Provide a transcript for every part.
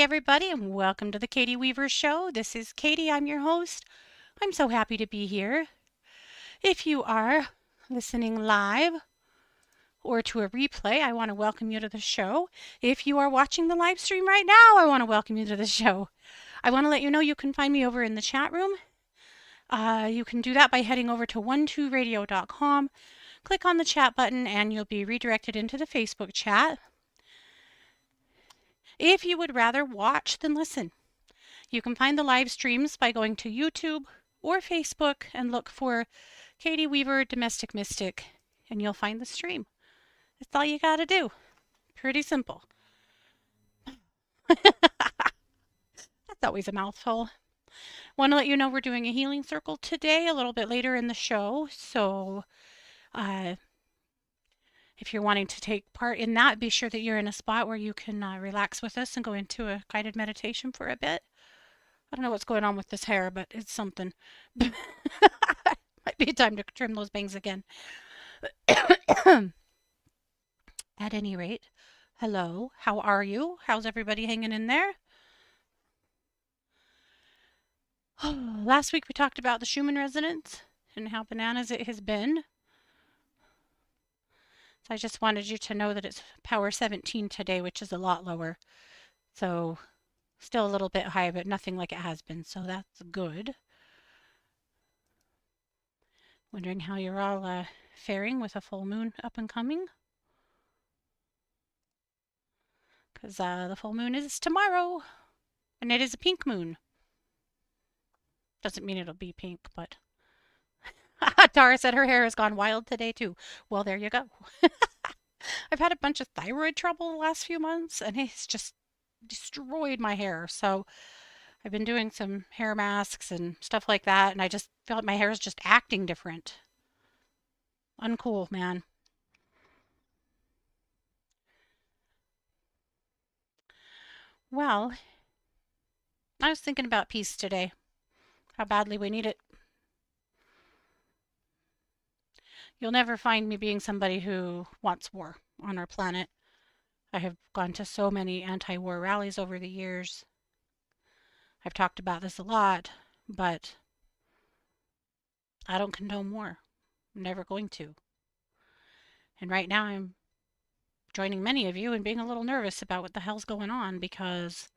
everybody, and welcome to the Katie Weaver Show. This is Katie, I'm your host. I'm so happy to be here. If you are listening live or to a replay, I want to welcome you to the show. If you are watching the live stream right now, I want to welcome you to the show. I want to let you know you can find me over in the chat room. You can do that by heading over to 12radio.com. Click on the chat button and you'll be redirected into the Facebook chat. If you would rather watch than listen, you can find the live streams by going to YouTube or Facebook and look for Katie Weaver Domestic Mystic, and you'll find the stream. That's all you got to do. Pretty simple. That's always a mouthful. Want to let you know we're doing a healing circle today a little bit later in the show. So if you're wanting to take part in that, be sure that you're in a spot where you can relax with us and go into a guided meditation for a bit. I don't know what's going on with this hair, but it's something. Might be time to trim those bangs again. At any rate, hello, how are you? How's everybody hanging in there? Last week we talked about the Schumann resonance and how bananas it has been. So I just wanted you to know that it's power 17 today, which is a lot lower. So still a little bit high, but nothing like it has been. So that's good. Wondering how you're all faring with a full moon up and coming. Because the full moon is tomorrow. And it is a pink moon. Doesn't mean it'll be pink, but... Tara said her hair has gone wild today, too. Well, there you go. I've had a bunch of thyroid trouble the last few months, and it's just destroyed my hair. So I've been doing some hair masks and stuff like that, and I just feel like my hair is just acting different. Uncool, man. Well, I was thinking about peace today, how badly we need it. You'll never find me being somebody who wants war on our planet. I have gone to so many anti-war rallies over the years. I've talked about this a lot, but I don't condone war. I'm never going to. And right now I'm joining many of you in being a little nervous about what the hell's going on, because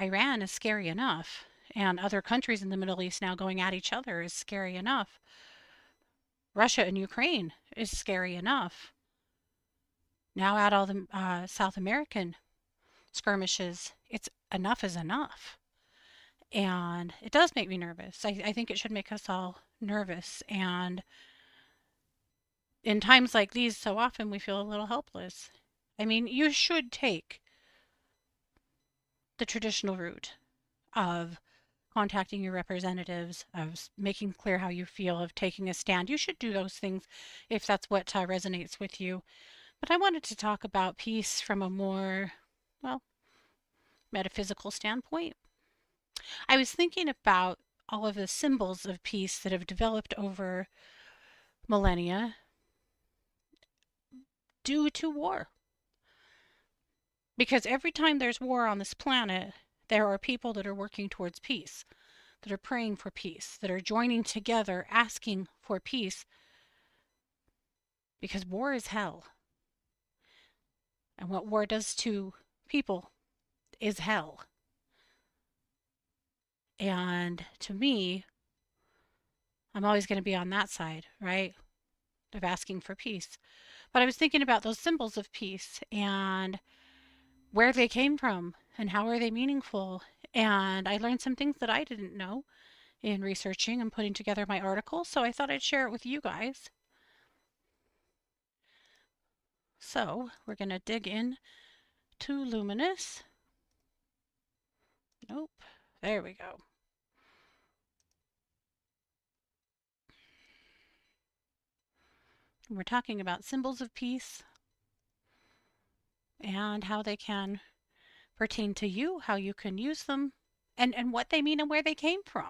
Iran is scary enough, and other countries in the Middle East now going at each other is scary enough. Russia and Ukraine is scary enough. Now add all the South American skirmishes. It's enough is enough. And it does make me nervous. I think it should make us all nervous. And in times like these, so often we feel a little helpless. I mean, you should take the traditional route of contacting your representatives, of making clear how you feel, of taking a stand. You should do those things if that's what resonates with you. But I wanted to talk about peace from a more, well, metaphysical standpoint. I was thinking about all of the symbols of peace that have developed over millennia due to war. Because every time there's war on this planet, there are people that are working towards peace, that are praying for peace, that are joining together, asking for peace, because war is hell. And what war does to people is hell. And to me, I'm always going to be on that side, right? Of asking for peace. But I was thinking about those symbols of peace and where they came from and how are they meaningful. And I learned some things that I didn't know in researching and putting together my article. So I thought I'd share it with you guys. So we're going to dig in to Luminous. Nope. There we go. We're talking about symbols of peace and how they can pertain to you, how you can use them, and what they mean and where they came from.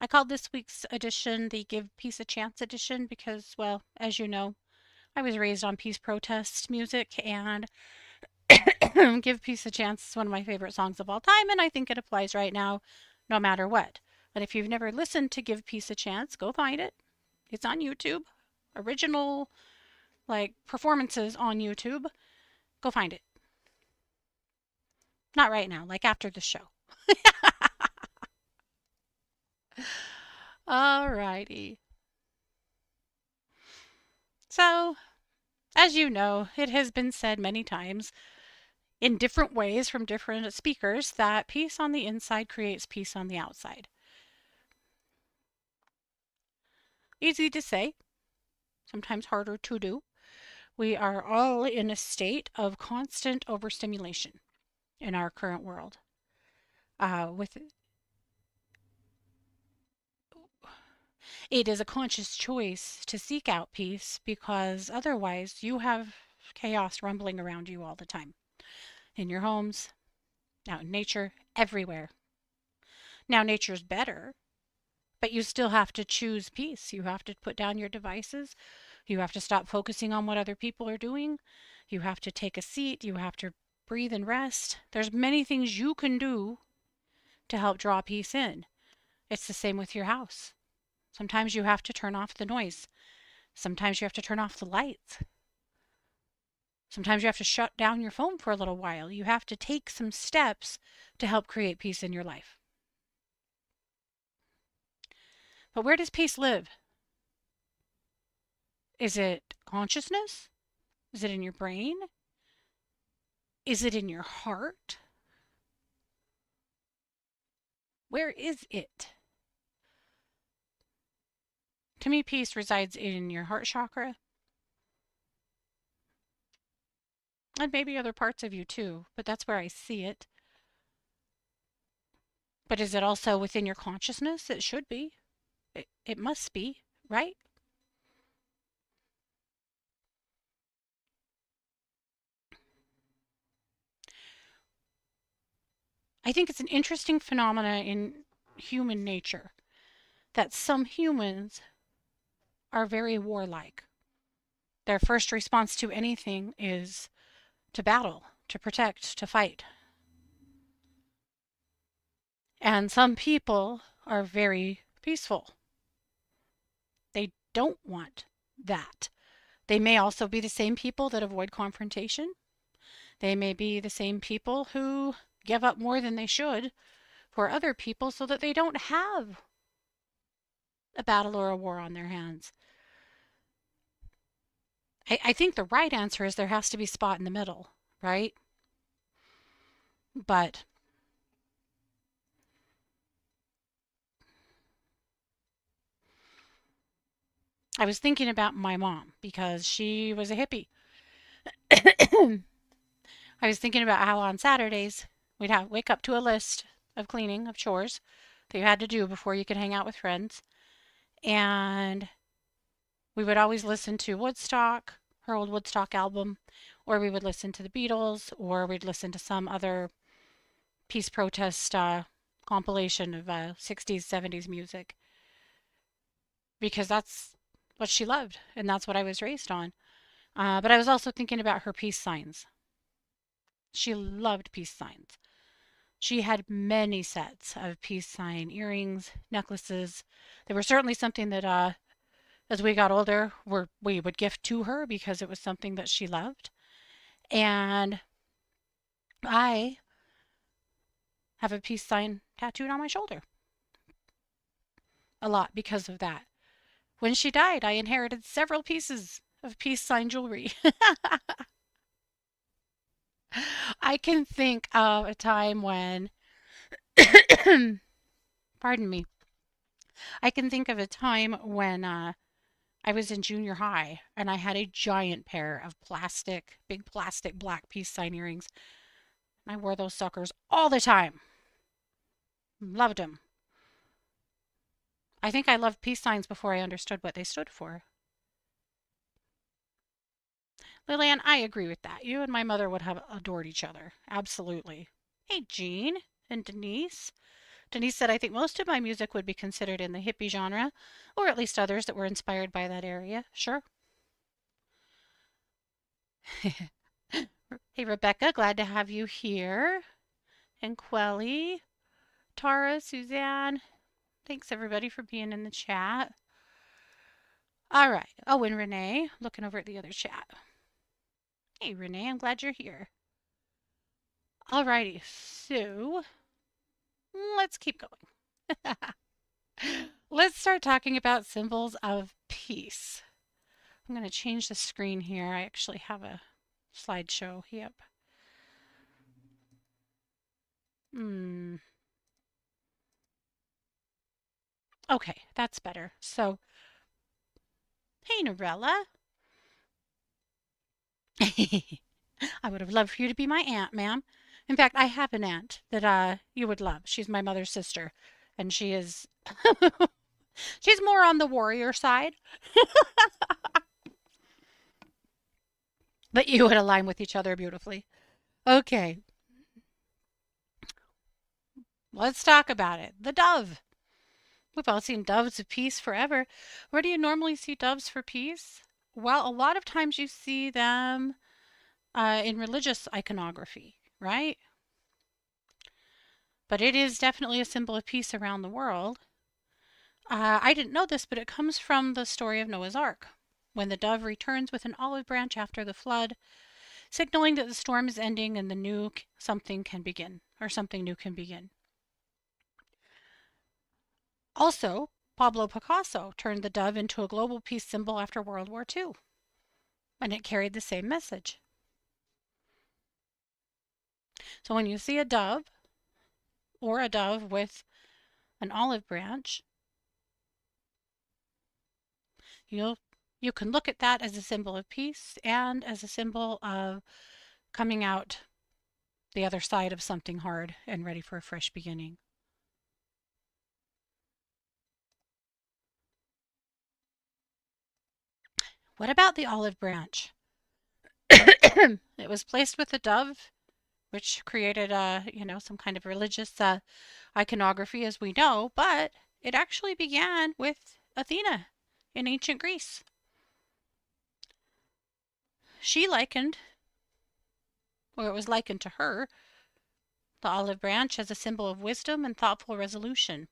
I called this week's edition the Give Peace a Chance edition because, well, as you know, I was raised on peace protest music, and Give Peace a Chance is one of my favorite songs of all time, and I think it applies right now no matter what. But if you've never listened to Give Peace a Chance, go find it. It's on YouTube. Original, like, performances on YouTube. Go find it. Not right now, like after the show. Alrighty. So, as you know, it has been said many times in different ways from different speakers that peace on the inside creates peace on the outside. Easy to say, sometimes harder to do. We are all in a state of constant overstimulation in our current world. With it is a conscious choice to seek out peace because otherwise you have chaos rumbling around you all the time in your homes, out in nature, everywhere. Now, nature's better, but you still have to choose peace. You have to put down your devices. You have to stop focusing on what other people are doing. You have to take a seat. You have to breathe and rest. There's many things you can do to help draw peace in. It's the same with your house. Sometimes you have to turn off the noise. Sometimes you have to turn off the lights. Sometimes you have to shut down your phone for a little while. You have to take some steps to help create peace in your life. But where does peace live? Is it consciousness? Is it in your brain? Is it in your heart? Where is it? To me, peace resides in your heart chakra and maybe other parts of you too, but that's where I see it. But is it also within your consciousness? It should be. It must be, right? I think it's an interesting phenomena in human nature that some humans are very warlike. Their first response to anything is to battle, to protect, to fight. And some people are very peaceful. They don't want that. They may also be the same people that avoid confrontation. They may be the same people who give up more than they should for other people so that they don't have a battle or a war on their hands. I think the right answer is there has to be a spot in the middle, right? But I was thinking about my mom because she was a hippie. I was thinking about how on Saturdays we'd have wake up to a list of cleaning, of chores that you had to do before you could hang out with friends. And we would always listen to Woodstock, her old Woodstock album, or we would listen to the Beatles, or we'd listen to some other peace protest compilation of 60s, 70s music because that's what she loved and that's what I was raised on. But I was also thinking about her peace signs. She loved peace signs. She had many sets of peace sign earrings, necklaces. They were certainly something that, as we got older, we would gift to her because it was something that she loved. And I have a peace sign tattooed on my shoulder a lot because of that. When she died, I inherited several pieces of peace sign jewelry. I can think of a time when, pardon me, I can think of a time when I was in junior high and I had a giant pair of big plastic black peace sign earrings. And I wore those suckers all the time. Loved them. I think I loved peace signs before I understood what they stood for. Lillian, I agree with that. You and my mother would have adored each other. Absolutely. Hey, Jean and Denise. Denise said, I think most of my music would be considered in the hippie genre, or at least others that were inspired by that area. Sure. Hey, Rebecca, glad to have you here. And Quelly, Tara, Suzanne, thanks everybody for being in the chat. All right. Oh, and Renee, looking over at the other chat. Hey, Renee, I'm glad you're here. All righty. So let's keep going. Let's start talking about symbols of peace. I'm going to change the screen here. I actually have a slideshow. Yep. Okay, that's better. So, hey, Norella. I would have loved for you to be my aunt, ma'am. In fact, I have an aunt that you would love. She's my mother's sister, and she is she's more on the warrior side, but you would align with each other beautifully. Okay, let's talk about it. The dove. We've all seen doves of peace forever. Where do you normally see doves for peace? Well, a lot of times you see them in religious iconography, right? But it is definitely a symbol of peace around the world. I didn't know this, but it comes from the story of Noah's Ark, when the dove returns with an olive branch after the flood, signaling that the storm is ending and the new something can begin, or something new can begin. Also, Pablo Picasso turned the dove into a global peace symbol after World War II, and it carried the same message. So when you see a dove, or a dove with an olive branch, you can look at that as a symbol of peace and as a symbol of coming out the other side of something hard and ready for a fresh beginning. What about the olive branch? It was placed with the dove, which created some kind of religious iconography, as we know, but it actually began with Athena in ancient Greece. She likened, or it was likened to her, the olive branch as a symbol of wisdom and thoughtful resolution.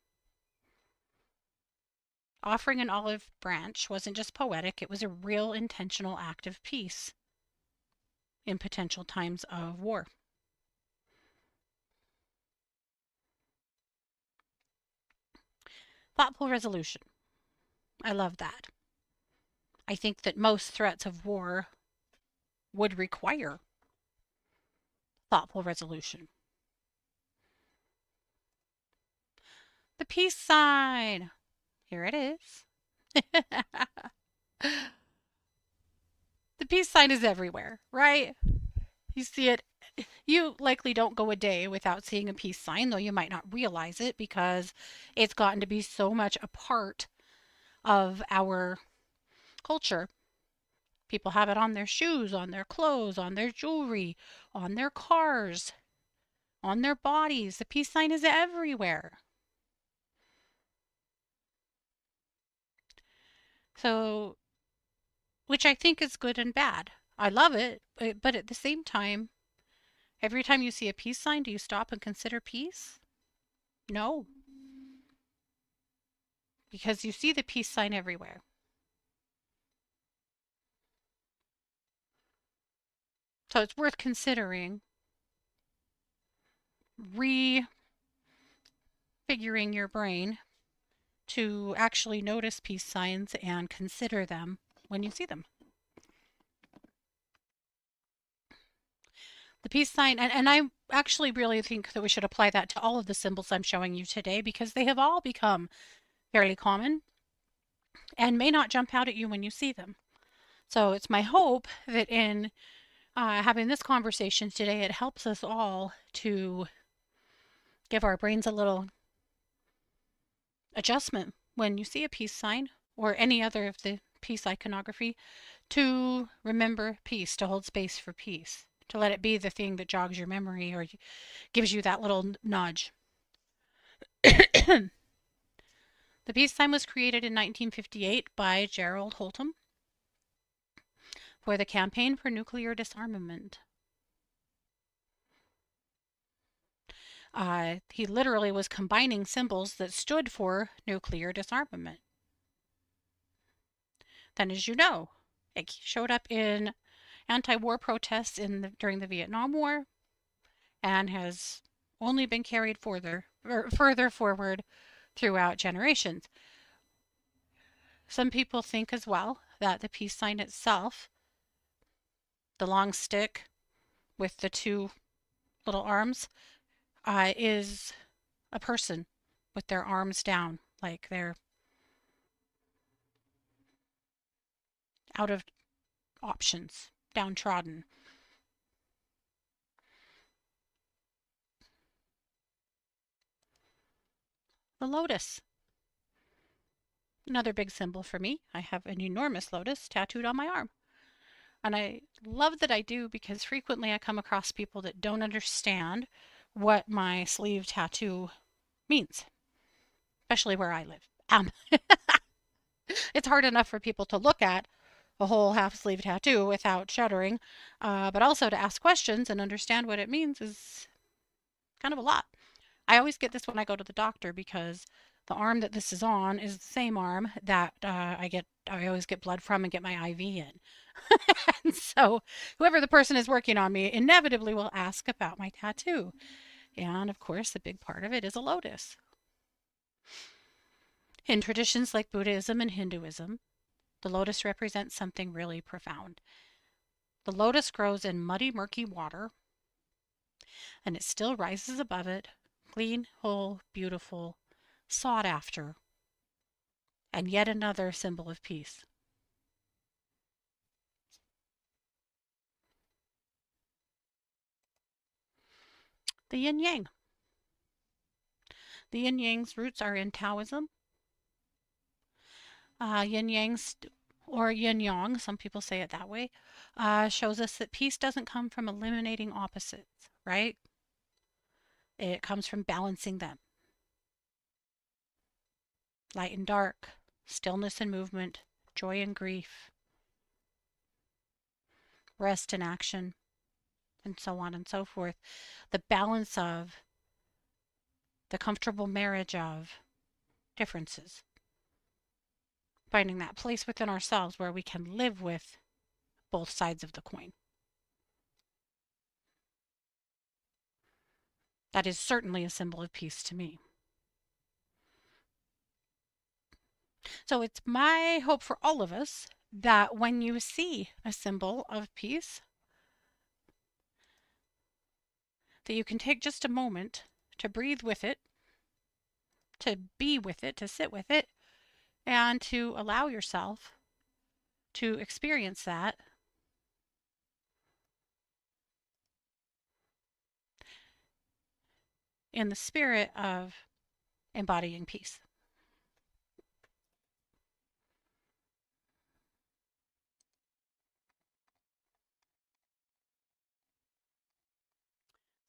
Offering an olive branch wasn't just poetic, it was a real intentional act of peace in potential times of war. Thoughtful resolution. I love that. I think that most threats of war would require thoughtful resolution. The peace sign. Here it is. The peace sign is everywhere, right? You see it. You likely don't go a day without seeing a peace sign, though you might not realize it because it's gotten to be so much a part of our culture. People have it on their shoes, on their clothes, on their jewelry, on their cars, on their bodies. The peace sign is everywhere. So, which I think is good and bad. I love it, but at the same time, every time you see a peace sign, do you stop and consider peace? No, because you see the peace sign everywhere. So it's worth considering refiguring your brain to actually notice peace signs and consider them when you see them. The peace sign, and I actually really think that we should apply that to all of the symbols I'm showing you today because they have all become fairly common and may not jump out at you when you see them. So it's my hope that in having this conversation today, it helps us all to give our brains a little adjustment when you see a peace sign or any other of the peace iconography to remember peace, to hold space for peace, to let it be the thing that jogs your memory or gives you that little nudge. The peace sign was created in 1958 by Gerald Holtham for the Campaign for Nuclear Disarmament. He literally was combining symbols that stood for nuclear disarmament. Then, as you know, it showed up in anti-war protests during the Vietnam War and has only been carried further forward throughout generations. Some people think as well that the peace sign itself, the long stick with the two little arms, is a person with their arms down, like they're out of options, downtrodden. The lotus, another big symbol for me. I have an enormous lotus tattooed on my arm. And I love that I do because frequently I come across people that don't understand what my sleeve tattoo means, especially where I live. It's hard enough for people to look at a whole half sleeve tattoo without shuddering, but also to ask questions and understand what it means is kind of a lot. I always get this when I go to the doctor because the arm that this is on is the same arm that I always get blood from and get my IV in. And so whoever the person is working on me inevitably will ask about my tattoo. And of course, a big part of it is a lotus. In traditions like Buddhism and Hinduism, the lotus represents something really profound. The lotus grows in muddy, murky water, and it still rises above it, clean, whole, beautiful, sought after, and yet another symbol of peace. The yin yang. The yin yang's roots are in Taoism. Yin yang's or yin yang, some people say it that way, shows us that peace doesn't come from eliminating opposites, right? It comes from balancing them. Light and dark, stillness and movement, joy and grief, rest and action, and so on and so forth. The balance of, the comfortable marriage of differences. Finding that place within ourselves where we can live with both sides of the coin. That is certainly a symbol of peace to me. So it's my hope for all of us that when you see a symbol of peace, that you can take just a moment to breathe with it, to be with it, to sit with it, and to allow yourself to experience that in the spirit of embodying peace.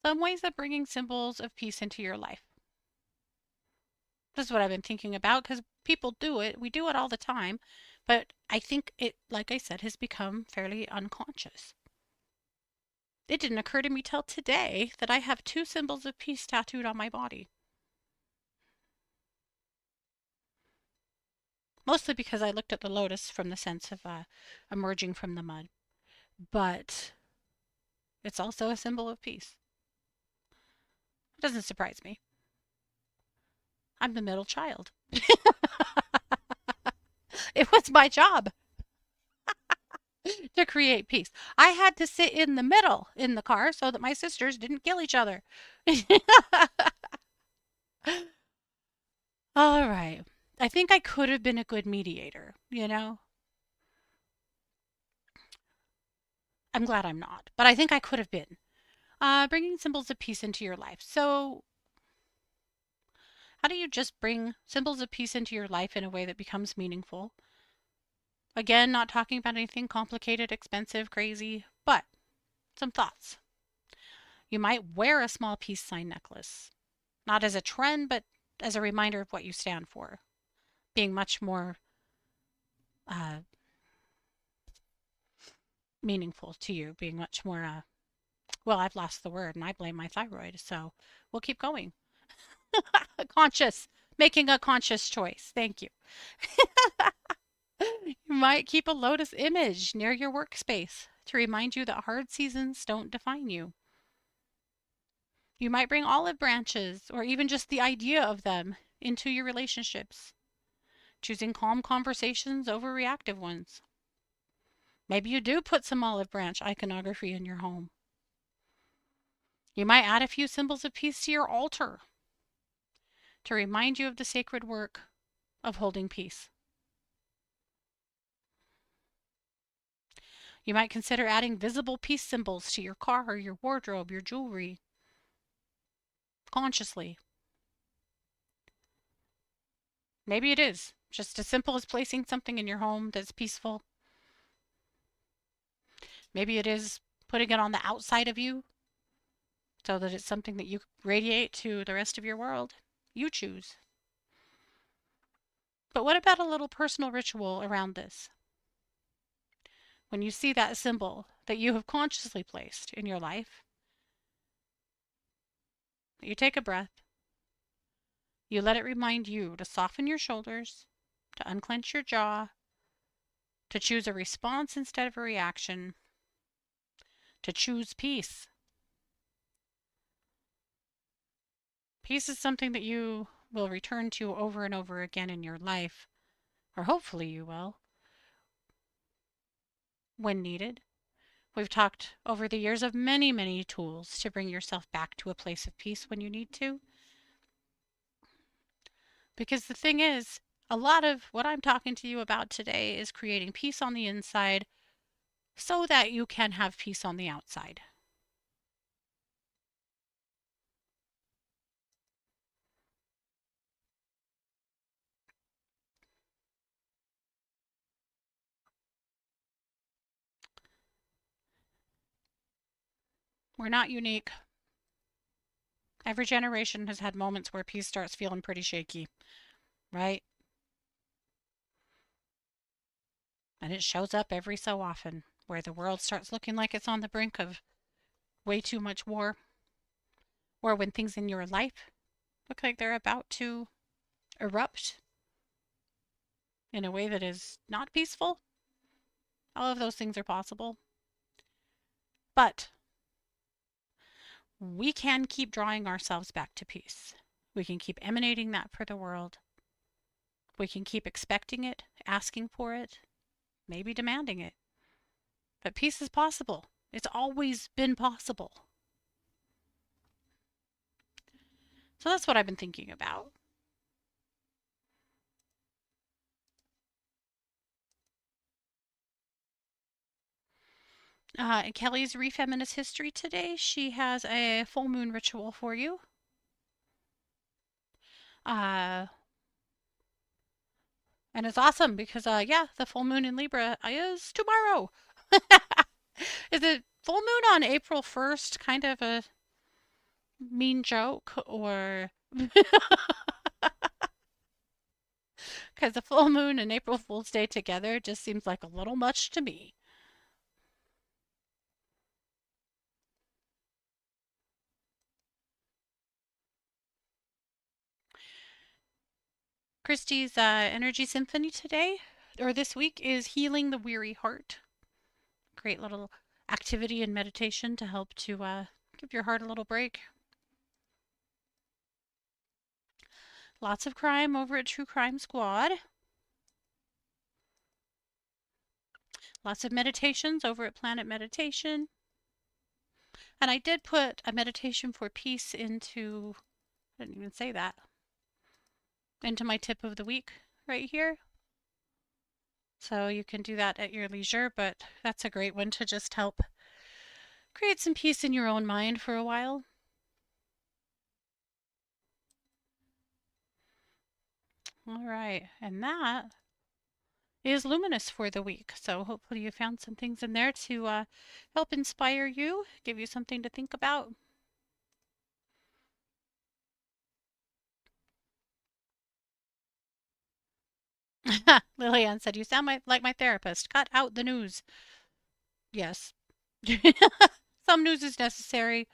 Some ways of bringing symbols of peace into your life. This is what I've been thinking about because people do it. We do it all the time. But I think it, like I said, has become fairly unconscious. It didn't occur to me till today that I have two symbols of peace tattooed on my body. Mostly because I looked at the lotus from the sense of emerging from the mud. But it's also a symbol of peace. It doesn't surprise me. I'm the middle child. It was my job to create peace. I had to sit in the middle in the car so that my sisters didn't kill each other. All right. I think I could have been a good mediator, you know? I'm glad I'm not, but I think I could have been. Bringing symbols of peace into your life. So, how do you just bring symbols of peace into your life in a way that becomes meaningful? Again, not talking about anything complicated, expensive, crazy, but some thoughts. You might wear a small peace sign necklace. Not as a trend, but as a reminder of what you stand for, being much more uh, meaningful to you, being much more, well, I've lost the word and I blame my thyroid. So we'll keep going. Conscious, making a conscious choice. Thank you. You might keep a lotus image near your workspace to remind you that hard seasons don't define you. You might bring olive branches or even just the idea of them into your relationships, choosing calm conversations over reactive ones. Maybe you do put some olive branch iconography in your home. You might add a few symbols of peace to your altar to remind you of the sacred work of holding peace. You might consider adding visible peace symbols to your car, your wardrobe, your jewelry, consciously. Maybe it is just as simple as placing something in your home that's peaceful. Maybe it is putting it on the outside of you so that it's something that you radiate to the rest of your world. You choose. But what about a little personal ritual around this? When you see that symbol that you have consciously placed in your life, you take a breath, you let it remind you to soften your shoulders, to unclench your jaw, to choose a response instead of a reaction, to choose peace. Peace is something that you will return to over and over again in your life, or hopefully you will, when needed. We've talked over the years of many, many tools to bring yourself back to a place of peace when you need to. Because the thing is, a lot of what I'm talking to you about today is creating peace on the inside so that you can have peace on the outside. We're not unique. Every generation has had moments where peace starts feeling pretty shaky, right? And it shows up every so often where the world starts looking like it's on the brink of way too much war, or when things in your life look like they're about to erupt in a way that is not peaceful. All of those things are possible. But we can keep drawing ourselves back to peace. We can keep emanating that for the world. We can keep expecting it, asking for it, maybe demanding it. But peace is possible. It's always been possible. So that's what I've been thinking about. In Kelly's Refeminist History today, she has a full moon ritual for you. Uh, and it's awesome because, yeah, the full moon in Libra is tomorrow. Is it full moon on April 1st kind of a mean joke, or because the full moon and April Fool's Day together just seems like a little much to me? Christie's Energy Symphony today, or this week, is Healing the Weary Heart. Great little activity and meditation to help to give your heart a little break. Lots of crime over at True Crime Squad. Lots of meditations over at Planet Meditation. And I did put a meditation for peace into, I didn't even say that, into my tip of the week right here. So you can do that at your leisure, but that's a great one to just help create some peace in your own mind for a while. All right, and that is Luminous for the week. So hopefully you found some things in there to help inspire you, give you something to think about. Lillian said, "You sound like my therapist. Cut out the news." Yes. Some news is necessary,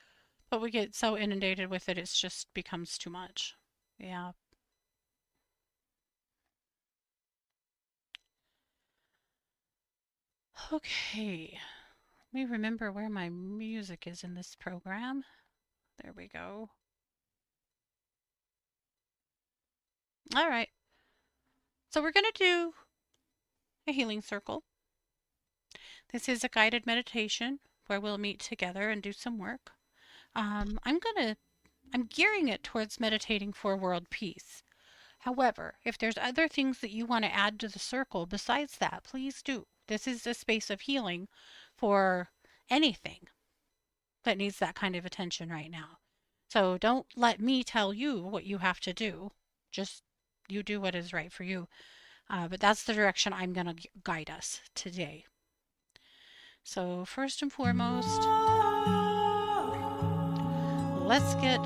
but we get so inundated with it, it just becomes too much. Yeah. Okay. Let me remember where my music is in this program. There we go. All right. So we're going to do a healing circle. This is a guided meditation where we'll meet together and do some work. I'm gearing it towards meditating for world peace. However, if there's other things that you want to add to the circle besides that, please do. This is a space of healing for anything that needs that kind of attention right now. So don't let me tell you what you have to do. Just you do what is right for you. But that's the direction I'm going to guide us today. So first and foremost, let's get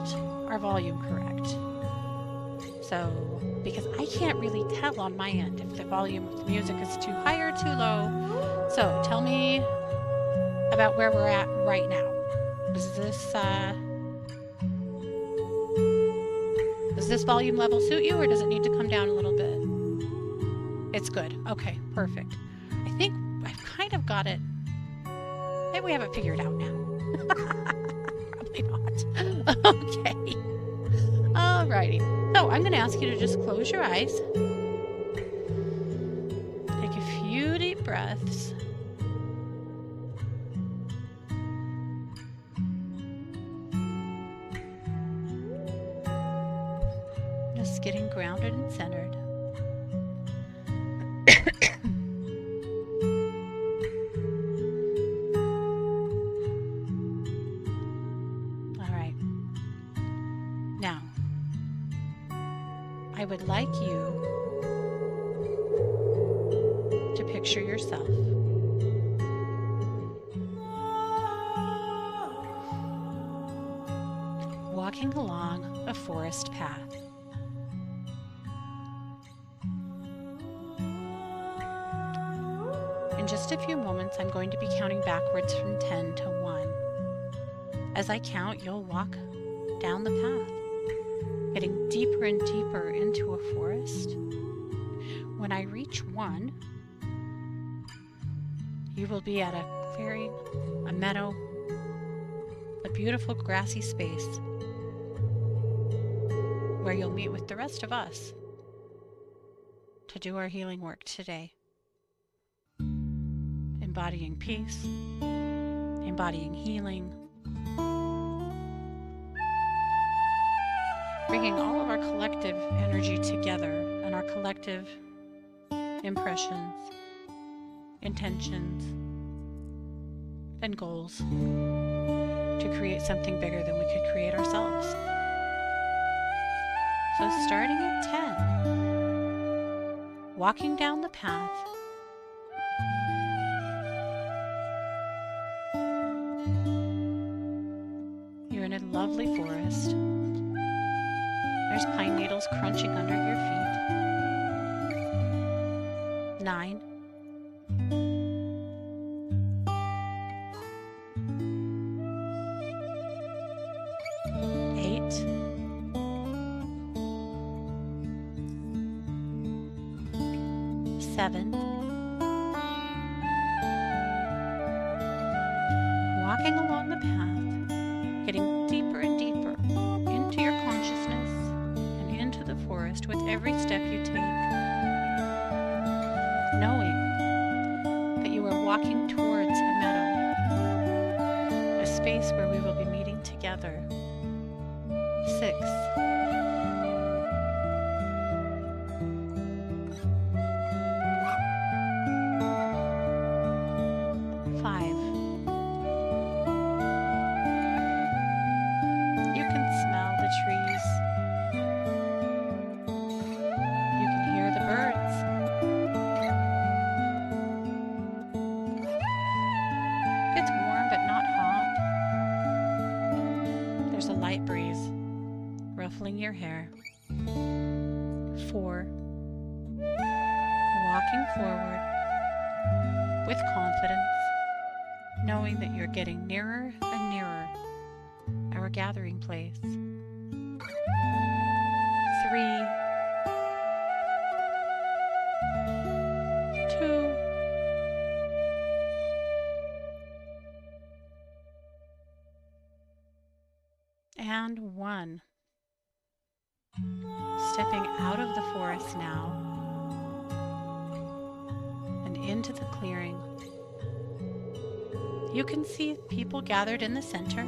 our volume correct. So, because I can't really tell on my end if the volume of the music is too high or too low. So tell me about where we're at right now. Does this volume level suit you, or does it need to come down a little bit? It's good. Okay, perfect. I think I've kind of got it. Maybe we have it figured out now. Probably not. Okay. Alrighty. So I'm going to ask you to just close your eyes. Take a few deep breaths. Just getting grounded and centered. All right. Now, I would like you to picture yourself walking along a forest path. In just a few moments, I'm going to be counting backwards from 10 to 1. As I count, you'll walk down the path, getting deeper and deeper into a forest. When I reach 1, you will be at a clearing, a meadow, a beautiful grassy space where you'll meet with the rest of us to do our healing work today. Embodying peace, embodying healing, bringing all of our collective energy together and our collective impressions, intentions, and goals to create something bigger than we could create ourselves. So starting at 10, walking down the path, you're in a lovely forest. There's pine needles crunching under your feet. 9. 8. 7. Walking along the path, getting deeper and deeper into your consciousness and into the forest with every step you take, knowing that you are walking towards a meadow, a space where we will be meeting together. 6. 5. You can smell the trees. You can hear the birds. It's warm but not hot. There's a light breeze ruffling your hair. 4. walking forward with confidence, knowing that you're getting nearer and nearer our gathering place. 3, 2, and 1. Stepping out of the forest now and into the clearing. You can see people gathered in the center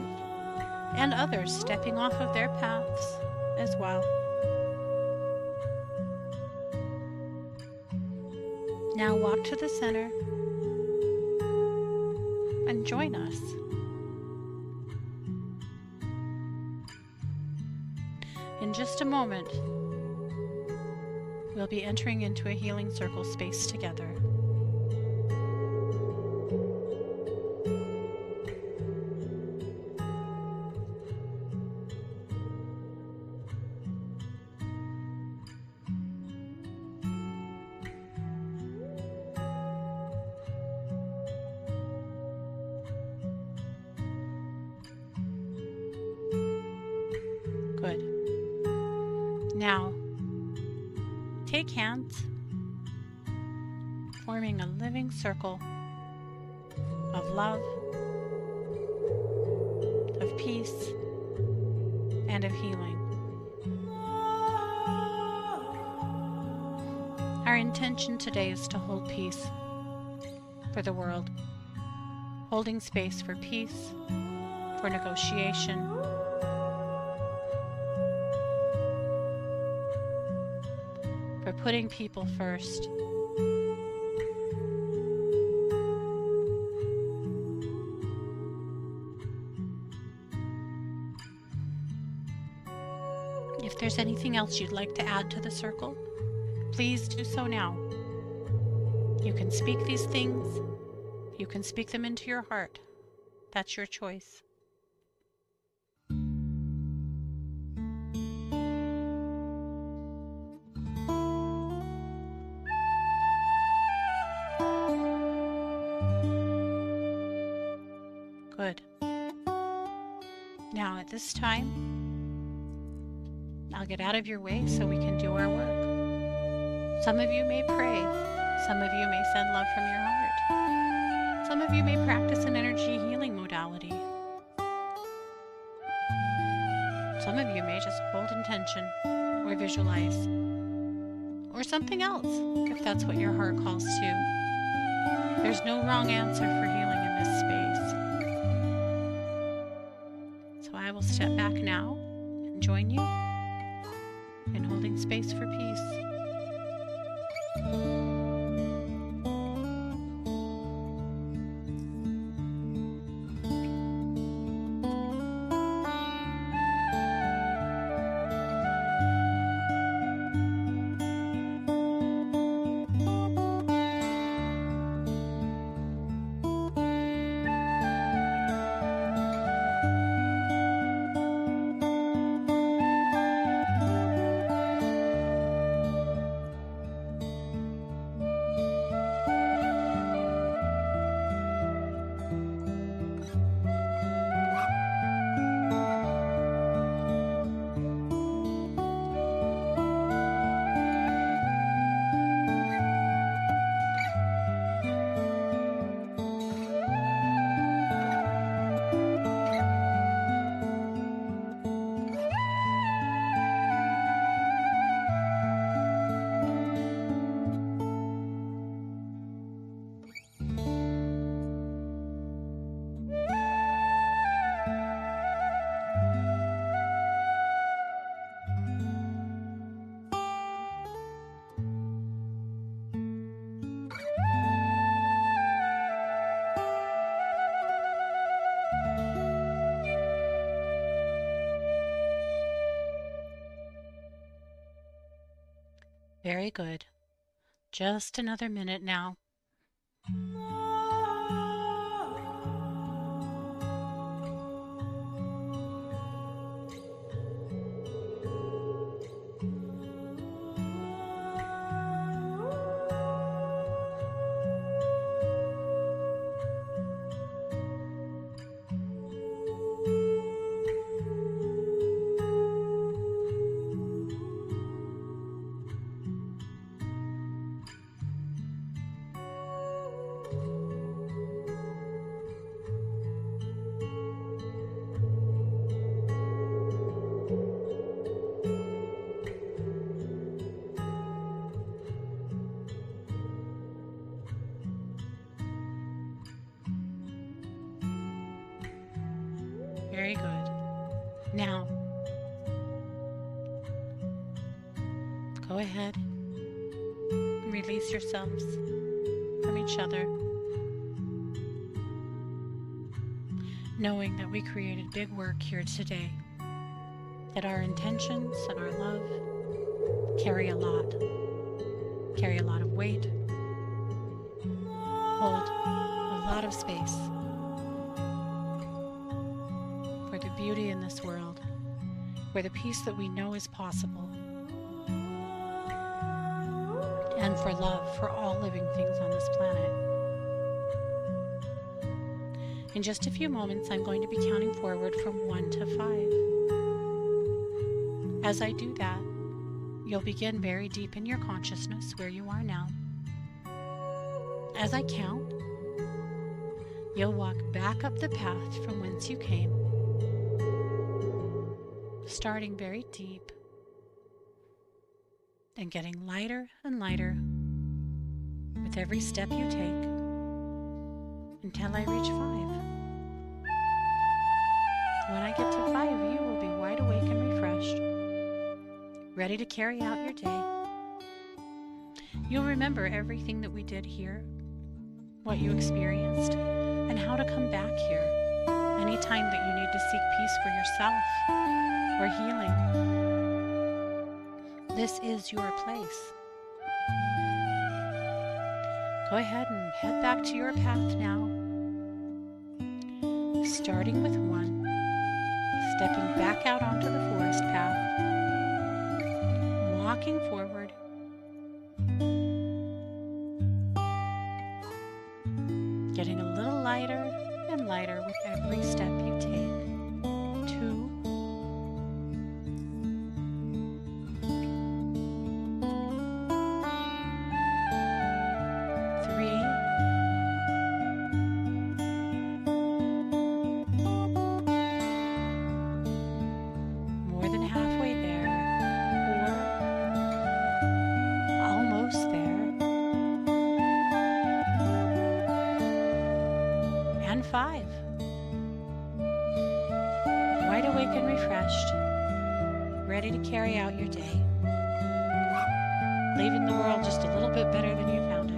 and others stepping off of their paths as well. Now walk to the center and join us. In just a moment, we'll be entering into a healing circle space together. Good. Now, take hands, forming a living circle of love, of peace, and of healing. Our intention today is to hold peace for the world, holding space for peace, for negotiation, for putting people first. If there's anything else you'd like to add to the circle, please do so now. You can speak these things, you can speak them into your heart. That's your choice. Good. Now at this time, I'll get out of your way so we can do our work. Some of you may pray. Some of you may send love from your heart. Some of you may practice an energy healing modality. Some of you may just hold intention or visualize, or something else if that's what your heart calls to. There's no wrong answer for healing in this space. So I will step back now and join you in holding space for peace. Very good. Just another minute now. Very good. Now, go ahead and release yourselves from each other, knowing that we created big work here today, that our intentions and our love carry a lot of weight, hold a lot of space for the beauty in this world, for the peace that we know is possible, and for love for all living things on this planet. In just a few moments, I'm going to be counting forward from 1 to 5. As I do that, you'll begin very deep in your consciousness where you are now. As I count, you'll walk back up the path from whence you came, starting very deep and getting lighter and lighter with every step you take until I reach 5. When I get to 5, you will be wide awake and refreshed, ready to carry out your day. You'll remember everything that we did here, what you experienced, and how to come back here anytime that you need to seek peace for yourself or healing. This is your place. Go ahead and head back to your path now, starting with 1, stepping back out onto the forest path, walking forward, getting a little lighter and lighter with every step you take. 2, 3, 4, more than halfway there. 4, almost there. And 5. Wide awake and refreshed, ready to carry out your day, leaving the world just a little bit better than you found it.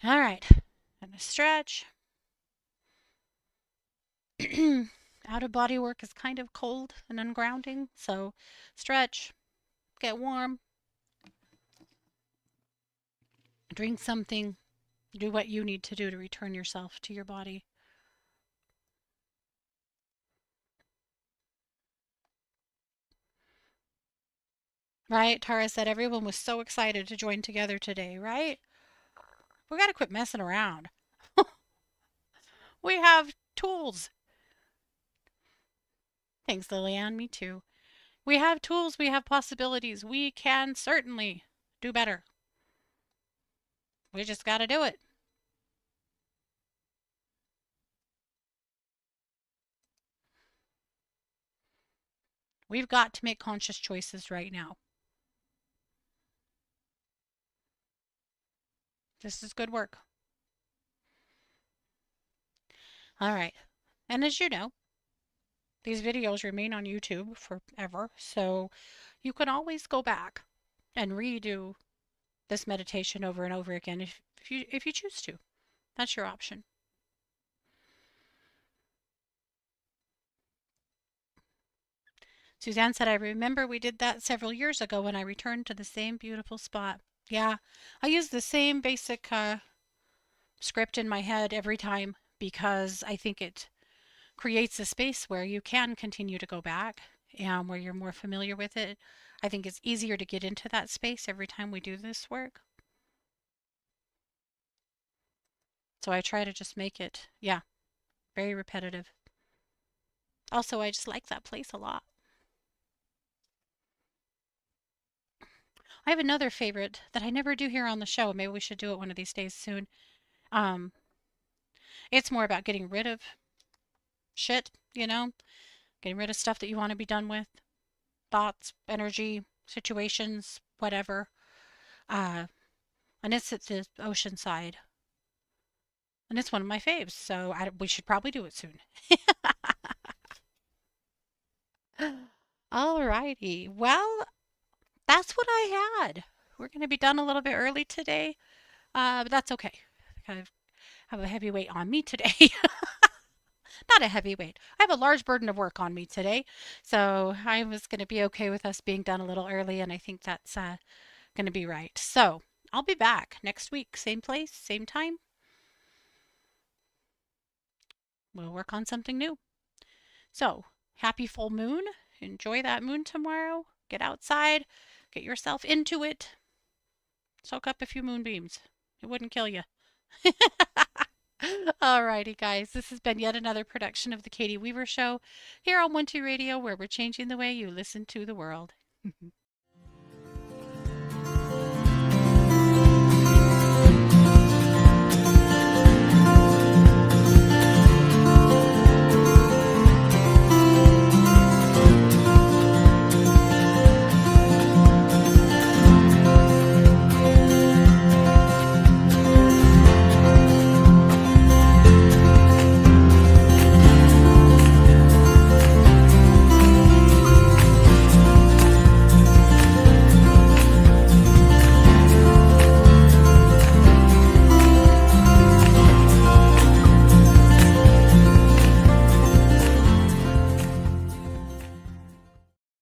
All right, and a stretch. Out of body work is kind of cold and ungrounding, so stretch, get warm, drink something, do what you need to do to return yourself to your body. Right? Tara said everyone was so excited to join together today, right? We got to quit messing around. We have tools. Thanks, Lillian. Me too. We have tools. We have possibilities. We can certainly do better. We just got to do it. We've got to make conscious choices right now. This is good work. All right. And as you know, these videos remain on YouTube forever, so you can always go back and redo this meditation over and over again if you choose to. That's your option. Suzanne said, I remember we did that several years ago when I returned to the same beautiful spot. Yeah, I use the same basic script in my head every time because I think it creates a space where you can continue to go back and where you're more familiar with it. I think it's easier to get into that space every time we do this work. So I try to just make it, yeah, very repetitive. Also, I just like that place a lot. I have another favorite that I never do here on the show. Maybe we should do it one of these days soon. Um, It's more about getting rid of shit, getting rid of stuff that you want to be done with, thoughts, energy, situations, whatever. Uh, and it's at the ocean side. And it's one of my faves, so we should probably do it soon. Alrighty. Well, that's what I had. We're going to be done a little bit early today, but that's okay. I have a heavy weight on me today. Not a heavy weight. I have a large burden of work on me today. So I was going to be okay with us being done a little early, and I think that's going to be right. So I'll be back next week. Same place, same time. We'll work on something new. So happy full moon. Enjoy that moon tomorrow. Get outside. Get yourself into it. Soak up a few moonbeams. It wouldn't kill you. Alrighty, guys. This has been yet another production of The Katie Weaver Show here on 1-2 Radio, where we're changing the way you listen to the world.